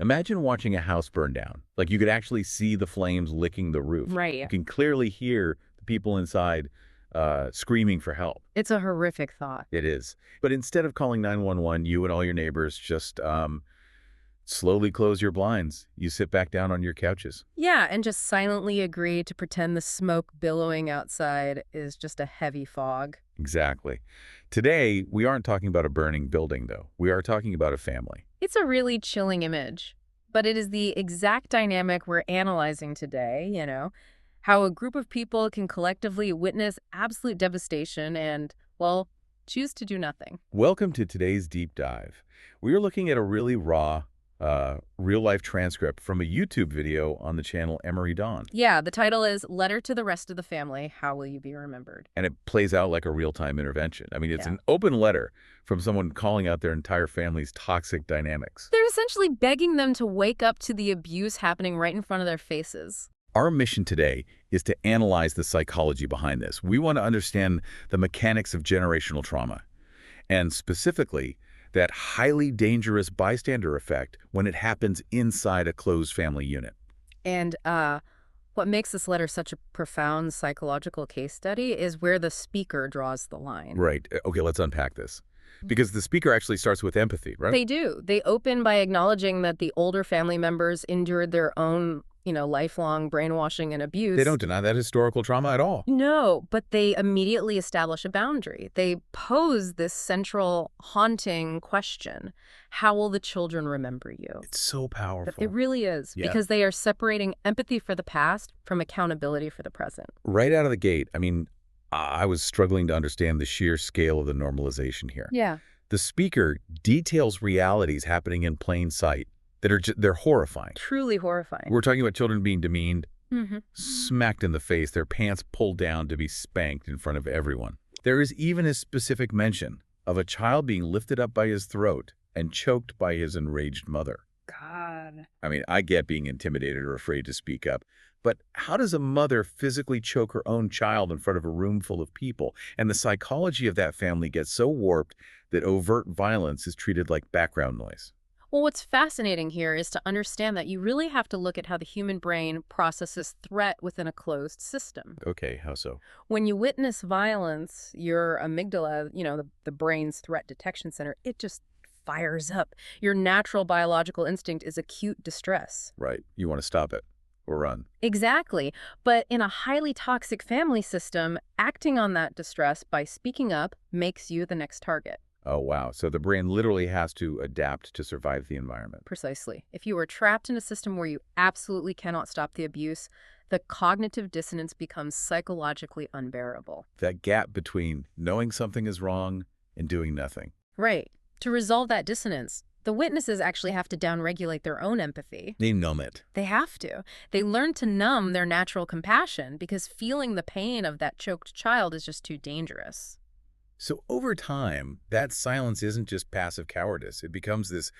Imagine watching a house burn down. Like you could actually see the flames licking the roof. You Right. can clearly hear the people inside screaming for help. It's a horrific thought. It is. But instead of calling 911, you and all your neighbors just slowly close your blinds. You sit back down on your couches. Yeah, and just silently agree to pretend the smoke billowing outside is just a heavy fog. Exactly. Today, we aren't talking about a burning building, though. We are talking about a family. It's a really chilling image, but it is the exact dynamic we're analyzing today, how a group of people can collectively witness absolute devastation and, well, choose to do nothing. Welcome to today's deep dive. We are looking at a really raw, real-life transcript from a YouTube video on the channel Emery Dawn. Yeah, the title is Letter to the Rest of the Family, How Will You Be Remembered? And it plays out like a real-time intervention. I mean, it's Yeah. an open letter from someone calling out their entire family's toxic dynamics. They're essentially begging them to wake up to the abuse happening right in front of their faces. Our mission today is to analyze the psychology behind this. We want to understand the mechanics of generational trauma, and specifically, that highly dangerous bystander effect when it happens inside a closed family unit. And what makes this letter such a profound psychological case study is where the speaker draws the line. Right. Okay, let's unpack this. Because the speaker actually starts with empathy, right? They do. They open by acknowledging that the older family members endured their own, lifelong brainwashing and abuse. They don't deny that historical trauma at all. No, but they immediately establish a boundary. They pose this central, haunting question: how will the children remember you? It's so powerful. It really is, Yeah. because they are separating empathy for the past from accountability for the present. Right out of the gate, I mean, I was struggling to understand the sheer scale of the normalization here. Yeah. The speaker details realities happening in plain sight that are they're horrifying. Truly horrifying. We're talking about children being demeaned, Mm-hmm. smacked in the face, their pants pulled down to be spanked in front of everyone. There is even a specific mention of a child being lifted up by his throat and choked by his enraged mother. God. I mean, I get being intimidated or afraid to speak up, but how does a mother physically choke her own child in front of a room full of people? And the psychology of that family gets so warped that overt violence is treated like background noise. Well, what's fascinating here is to understand that you really have to look at how the human brain processes threat within a closed system. Okay, how so? When you witness violence, your amygdala, the brain's threat detection center, it just fires up. Your natural biological instinct is acute distress. Right. You want to stop it or run. Exactly. But in a highly toxic family system, acting on that distress by speaking up makes you the next target. Oh, wow. So the brain literally has to adapt to survive the environment. Precisely. If you are trapped in a system where you absolutely cannot stop the abuse, the cognitive dissonance becomes psychologically unbearable. That gap between knowing something is wrong and doing nothing. Right. To resolve that dissonance, the witnesses actually have to downregulate their own empathy. They numb it. They have to. They learn to numb their natural compassion because feeling the pain of that choked child is just too dangerous. So over time, that silence isn't just passive cowardice. It becomes this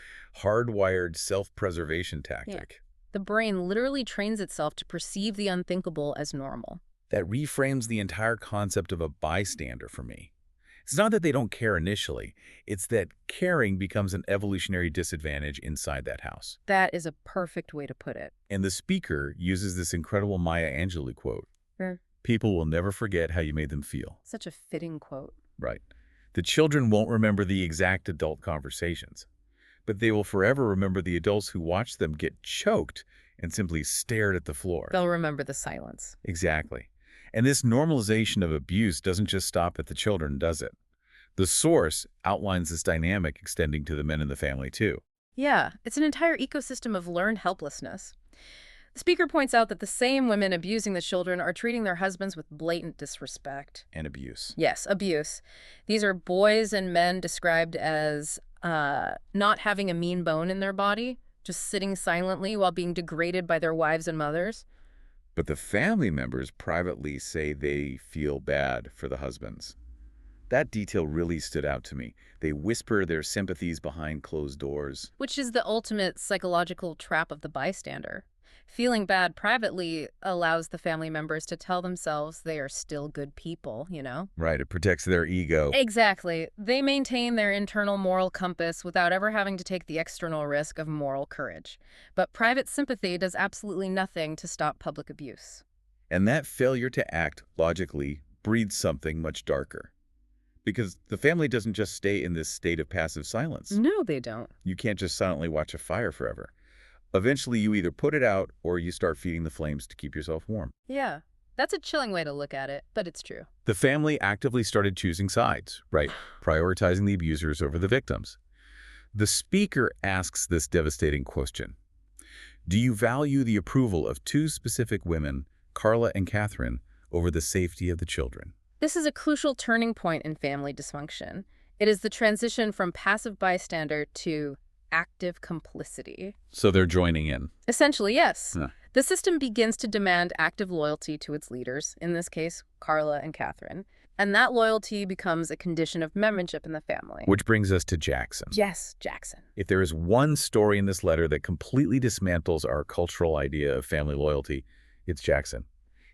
hardwired self-preservation tactic. The brain literally trains itself to perceive the unthinkable as normal. That reframes the entire concept of a bystander for me. It's not that they don't care initially. It's that caring becomes an evolutionary disadvantage inside that house. That is a perfect way to put it. And the speaker uses this incredible Maya Angelou quote. Sure. People will never forget how you made them feel. Such a fitting quote. Right. The children won't remember the exact adult conversations, but they will forever remember the adults who watched them get choked and simply stared at the floor. They'll remember the silence. Exactly. And this normalization of abuse doesn't just stop at the children, does it? The source outlines this dynamic extending to the men in the family, too. Yeah, it's an entire ecosystem of learned helplessness. The speaker points out that the same women abusing the children are treating their husbands with blatant disrespect. And abuse. Yes, abuse. These are boys and men described as not having a mean bone in their body, just sitting silently while being degraded by their wives and mothers. But the family members privately say they feel bad for the husbands. That detail really stood out to me. They whisper their sympathies behind closed doors. Which is the ultimate psychological trap of the bystander. Feeling bad privately allows the family members to tell themselves they are still good people, you know? Right, it protects their ego. Exactly. They maintain their internal moral compass without ever having to take the external risk of moral courage. But private sympathy does absolutely nothing to stop public abuse. And that failure to act logically breeds something much darker. Because the family doesn't just stay in this state of passive silence. No, they don't. You can't just silently watch a fire forever. Eventually, you either put it out or you start feeding the flames to keep yourself warm. Yeah, that's a chilling way to look at it, but it's true. The family actively started choosing sides, right? Prioritizing the abusers over the victims. The speaker asks this devastating question. Do you value the approval of two specific women, Carla and Catherine, over the safety of the children? This is a crucial turning point in family dysfunction. It is the transition from passive bystander to active complicity. So they're joining in. Essentially, yes. Huh. The system begins to demand active loyalty to its leaders, in this case, Carla and Catherine, and that loyalty becomes a condition of membership in the family. Which brings us to Jackson. Yes, Jackson. If there is one story in this letter that completely dismantles our cultural idea of family loyalty, it's Jackson.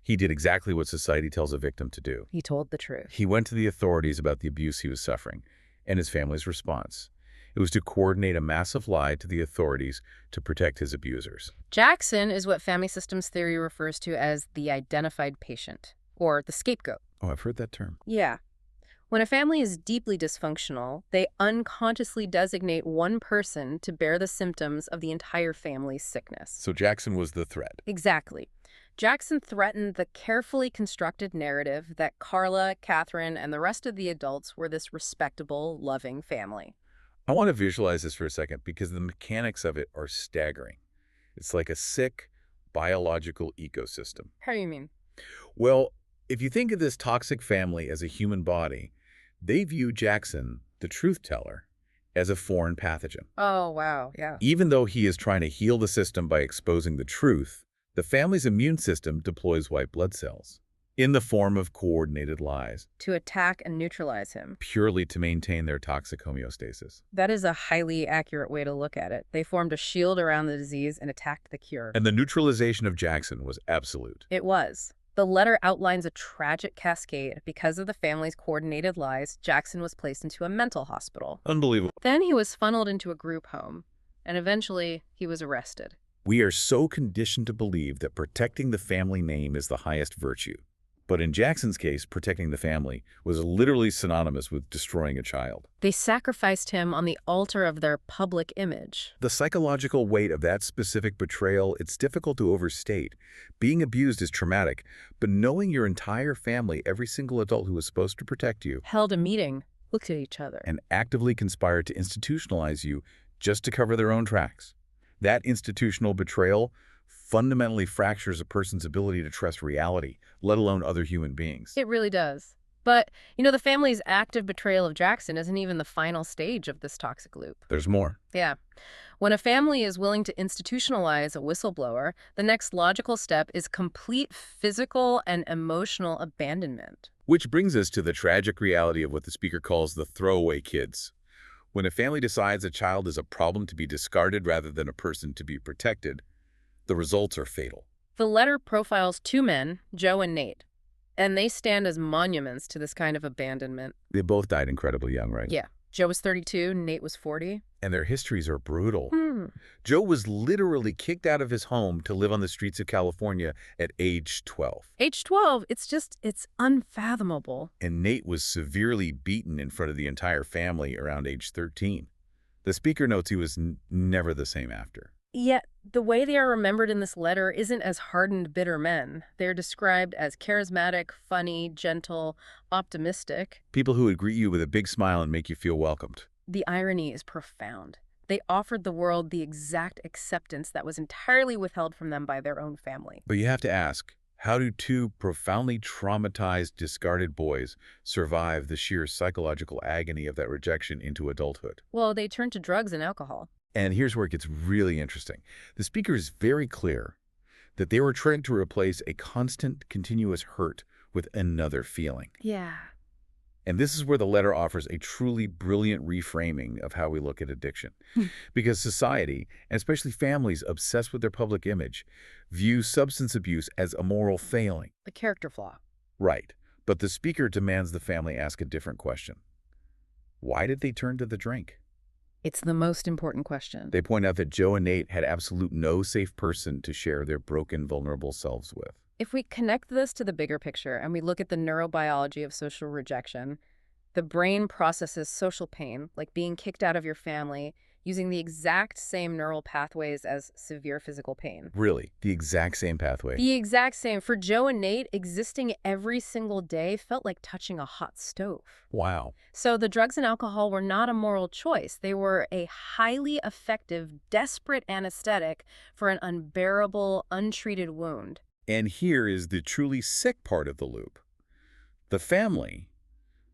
He did exactly what society tells a victim to do. He told the truth. He went to the authorities about the abuse he was suffering, and his family's response. It was to coordinate a massive lie to the authorities to protect his abusers. Jackson is what family systems theory refers to as the identified patient, or the scapegoat. Oh, I've heard that term. Yeah. When a family is deeply dysfunctional, they unconsciously designate one person to bear the symptoms of the entire family's sickness. So Jackson was the threat. Exactly. Jackson threatened the carefully constructed narrative that Carla, Catherine, and the rest of the adults were this respectable, loving family. I want to visualize this for a second because the mechanics of it are staggering. It's like a sick biological ecosystem. How do you mean? Well, if you think of this toxic family as a human body, they view Jackson, the truth teller, as a foreign pathogen. Oh, wow, yeah. Even though he is trying to heal the system by exposing the truth, the family's immune system deploys white blood cells in the form of coordinated lies, To attack and neutralize him. purely to maintain their toxic homeostasis. That is a highly accurate way to look at it. They formed a shield around the disease and attacked the cure. And the neutralization of Jackson was absolute. It was. The letter outlines a tragic cascade. Because of the family's coordinated lies, Jackson was placed into a mental hospital. Unbelievable. Then he was funneled into a group home, and eventually he was arrested. We are so conditioned to believe that protecting the family name is the highest virtue. But in Jackson's case, protecting the family was literally synonymous with destroying a child. They sacrificed him on the altar of their public image. The psychological weight of that specific betrayal, it's difficult to overstate. Being abused is traumatic, but knowing your entire family, every single adult who was supposed to protect you, Held a meeting, looked at each other. and actively conspired to institutionalize you just to cover their own tracks. That institutional betrayal fundamentally fractures a person's ability to trust reality, let alone other human beings. It really does. But, the family's active betrayal of Jackson isn't even the final stage of this toxic loop. There's more. Yeah. When a family is willing to institutionalize a whistleblower, the next logical step is complete physical and emotional abandonment. Which brings us to the tragic reality of what the speaker calls the throwaway kids. When a family decides a child is a problem to be discarded rather than a person to be protected, the results are fatal. The letter profiles two men, Joe and Nate, and they stand as monuments to this kind of abandonment. They both died incredibly young, right? Yeah. Joe was 32, Nate was 40. And their histories are brutal. Joe was literally kicked out of his home to live on the streets of California at age 12. Age 12, it's unfathomable. And Nate was severely beaten in front of the entire family around age 13. The speaker notes he was never the same after. Yet, the way they are remembered in this letter isn't as hardened, bitter men. They're described as charismatic, funny, gentle, optimistic. People who would greet you with a big smile and make you feel welcomed. The irony is profound. They offered the world the exact acceptance that was entirely withheld from them by their own family. But you have to ask, how do two profoundly traumatized, discarded boys survive the sheer psychological agony of that rejection into adulthood? Well, they turned to drugs and alcohol. And here's where it gets really interesting. The speaker is very clear that they were trying to replace a constant, continuous hurt with another feeling. Yeah. And this is where the letter offers a truly brilliant reframing of how we look at addiction. Because society, and especially families obsessed with their public image, view substance abuse as a moral failing. A character flaw. Right. But the speaker demands the family ask a different question. Why did they turn to the drink? It's the most important question. They point out that Joe and Nate had absolute no safe person to share their broken, vulnerable selves with. If we connect this to the bigger picture and we look at the neurobiology of social rejection, the brain processes social pain, like being kicked out of your family, using the exact same neural pathways as severe physical pain. Really, the exact same pathway. The exact same. For Joe and Nate, existing every single day felt like touching a hot stove. Wow. So the drugs and alcohol were not a moral choice. They were a highly effective, desperate anesthetic for an unbearable, untreated wound. And here is the truly sick part of the loop. The family,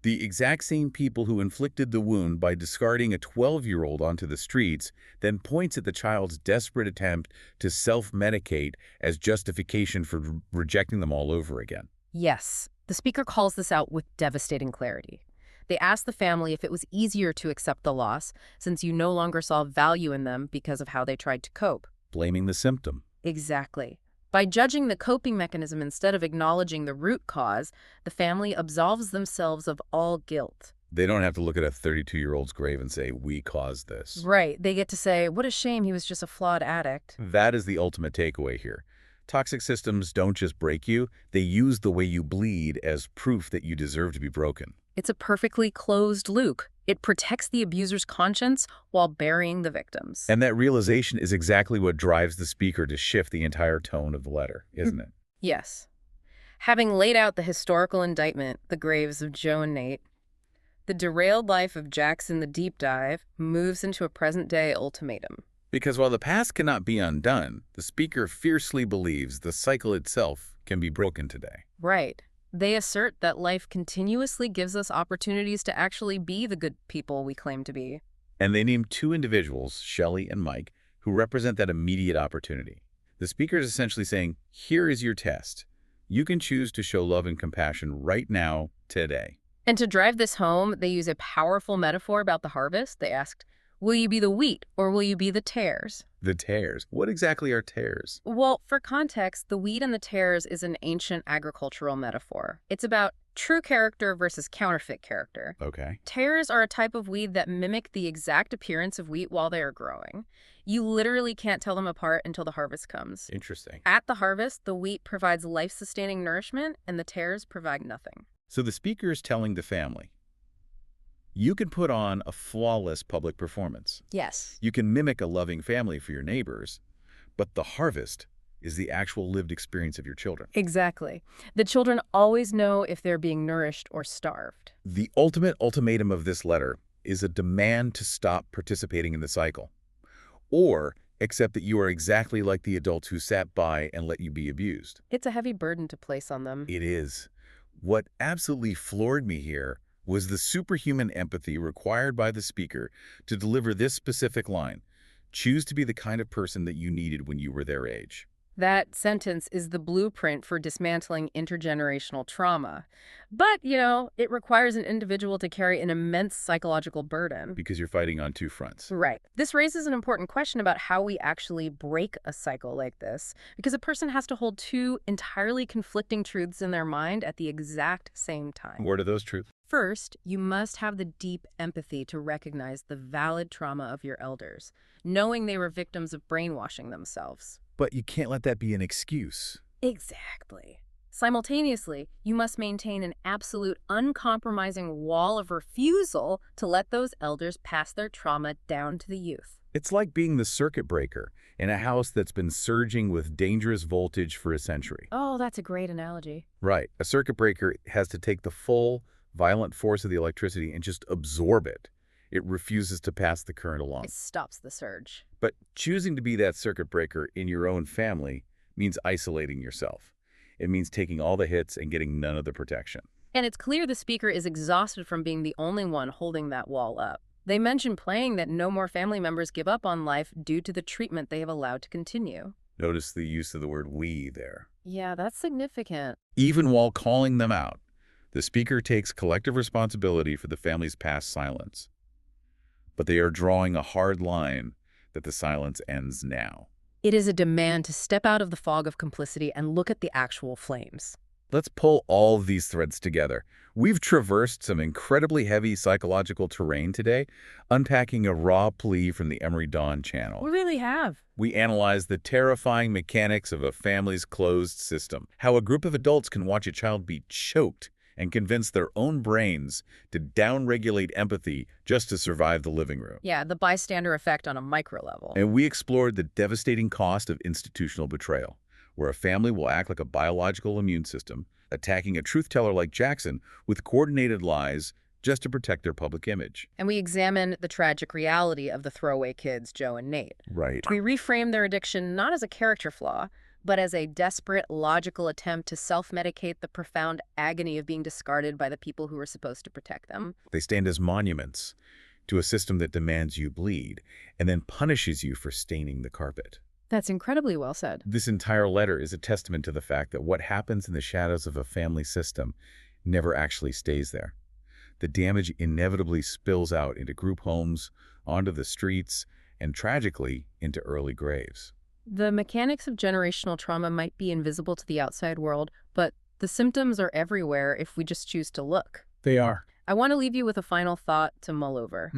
the exact same people who inflicted the wound by discarding a 12-year-old onto the streets, then points at the child's desperate attempt to self-medicate as justification for rejecting them all over again. Yes, the speaker calls this out with devastating clarity. They ask the family if it was easier to accept the loss, since you no longer saw value in them because of how they tried to cope. Blaming the symptom. Exactly. By judging the coping mechanism instead of acknowledging the root cause, the family absolves themselves of all guilt. They don't have to look at a 32-year-old's grave and say, we caused this. Right. They get to say, what a shame he was just a flawed addict. That is the ultimate takeaway here. Toxic systems don't just break you, they use the way you bleed as proof that you deserve to be broken. It's a perfectly closed loop. It protects the abuser's conscience while burying the victims. And that realization is exactly what drives the speaker to shift the entire tone of the letter, isn't it? Yes. Having laid out the historical indictment, the graves of Joe and Nate, the derailed life of Jackson the Deep Dive moves into a present-day ultimatum. Because while the past cannot be undone, the speaker fiercely believes the cycle itself can be broken today. Right. They assert that life continuously gives us opportunities to actually be the good people we claim to be. And they name two individuals, Shelley and Mike, who represent that immediate opportunity. The speaker is essentially saying, here is your test. You can choose to show love and compassion right now, today. And to drive this home, they use a powerful metaphor about the harvest. They asked, will you be the wheat or will you be the tares? The tares. What exactly are tares? Well, for context, the wheat and the tares is an ancient agricultural metaphor. It's about true character versus counterfeit character. Okay. Tares are a type of weed that mimic the exact appearance of wheat while they are growing. You literally can't tell them apart until the harvest comes. Interesting. At the harvest, the wheat provides life-sustaining nourishment and the tares provide nothing. So the speaker is telling the family, you can put on a flawless public performance. Yes. You can mimic a loving family for your neighbors, but the harvest is the actual lived experience of your children. Exactly. The children always know if they're being nourished or starved. The ultimate ultimatum of this letter is a demand to stop participating in the cycle, or accept that you are exactly like the adults who sat by and let you be abused. It's a heavy burden to place on them. It is. What absolutely floored me here was the superhuman empathy required by the speaker to deliver this specific line, choose to be the kind of person that you needed when you were their age. That sentence is the blueprint for dismantling intergenerational trauma. But, it requires an individual to carry an immense psychological burden. Because you're fighting on two fronts. Right. This raises an important question about how we actually break a cycle like this, because a person has to hold two entirely conflicting truths in their mind at the exact same time. What are those truths? First, you must have the deep empathy to recognize the valid trauma of your elders, knowing they were victims of brainwashing themselves. But you can't let that be an excuse. Exactly. Simultaneously, you must maintain an absolute uncompromising wall of refusal to let those elders pass their trauma down to the youth. It's like being the circuit breaker in a house that's been surging with dangerous voltage for a century. Oh, that's a great analogy. Right. A circuit breaker has to take the full, violent force of the electricity and just absorb it. It refuses to pass the current along. It stops the surge. But choosing to be that circuit breaker in your own family means isolating yourself. It means taking all the hits and getting none of the protection. And it's clear the speaker is exhausted from being the only one holding that wall up. They mention playing that no more family members give up on life due to the treatment they have allowed to continue. Notice the use of the word we there. Yeah, that's significant. Even while calling them out, The speaker takes collective responsibility for the family's past silence, but they are drawing a hard line that the silence ends now. It is a demand to step out of the fog of complicity and look at the actual flames. Let's pull all of these threads together. We've traversed some incredibly heavy psychological terrain today, unpacking a raw plea from the Emory Dawn channel. We really have. We analyzed the terrifying mechanics of a family's closed system, how a group of adults can watch a child be choked and convince their own brains to downregulate empathy just to survive the living room. Yeah, the bystander effect on a micro level. And we explored the devastating cost of institutional betrayal, where a family will act like a biological immune system, attacking a truth-teller like Jackson with coordinated lies just to protect their public image. And we examine the tragic reality of the throwaway kids, Joe and Nate. Right. We reframe their addiction not as a character flaw, but as a desperate, logical attempt to self-medicate the profound agony of being discarded by the people who were supposed to protect them. They stand as monuments to a system that demands you bleed and then punishes you for staining the carpet. That's incredibly well said. This entire letter is a testament to the fact that what happens in the shadows of a family system never actually stays there. The damage inevitably spills out into group homes, onto the streets, and tragically, into early graves. The mechanics of generational trauma might be invisible to the outside world, but the symptoms are everywhere if we just choose to look. They are. I want to leave you with a final thought to mull over.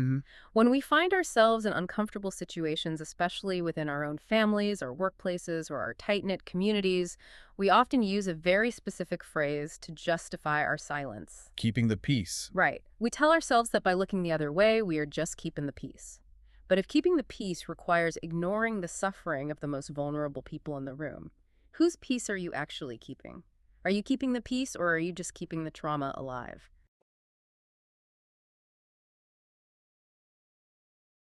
When we find ourselves in uncomfortable situations, especially within our own families or workplaces or our tight-knit communities, we often use a very specific phrase to justify our silence. Keeping the peace. Right. We tell ourselves that by looking the other way, we are just keeping the peace. But if keeping the peace requires ignoring the suffering of the most vulnerable people in the room, whose peace are you actually keeping? Are you keeping the peace, or are you just keeping the trauma alive?